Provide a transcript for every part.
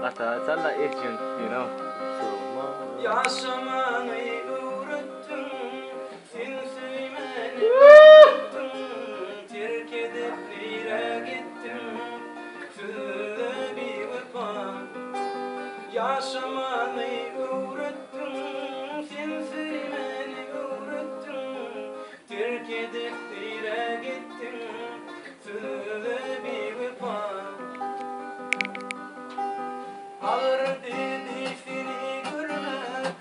Hatta salla etkin, you know. Yaşamayı öğrettin, sen sevmeni öğrettin, terk edip nereye gittin, söyle bir vefa. Yaşamayı öğrettin, sen sevmeni öğrettin, terk edip nereye gittin, söyle bir vefa. Ağır dedi seni görmek,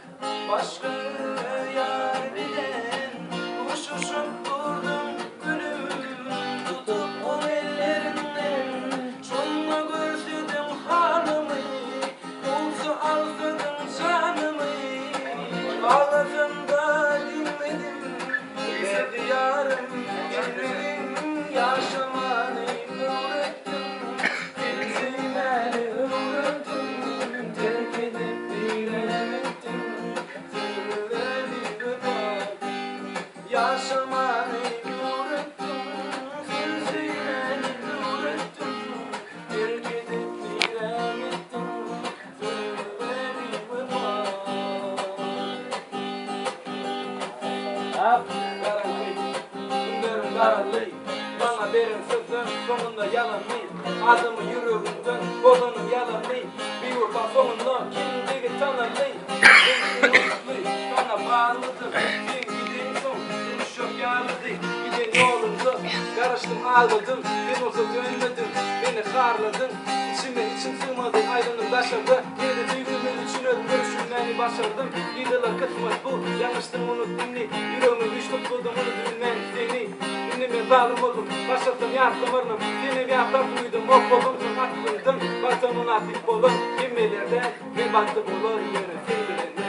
başka yar bilen, uçuşup durdum gülüm, tutup o ellerinden, şonla gözledim halımı, olsa alsadım canımı, ağlasam da dinmedim, sevdi yarım, dinledim, yaşamanı öğrettim, seni sevmeni öğrettim. Yaşamayı öğrettim, sen sevmeni öğrettim, terk edip nereye gittin, söyle bir vefa. Günlerim karalı, bana verin sözün sonunda yalanlı, adımı yüreğimden, bolanım yalanlı, bir vefa sonunda kimdeki tanrılı, ben unutlu, sana bağlıdım, sen gidin son. Gidin yolunda karıştım ağladım, ben olsa dönmedim, beni harladın, içime içim sığmadı, aydınım taşırdı, yine duygumun için görüşümlerini başardım, gidiler kısmet bu, yanlıştım unuttum ni, yüreğimi güçlük buldum, unuttum ben seni, dinleme zalim oldum, başlattım yardım arnım, seni bir hafta buydum, ok oldum, çok aklıydım, baktımın atif olun, kimmelerde, ben baktım olur, yere sevgilerini.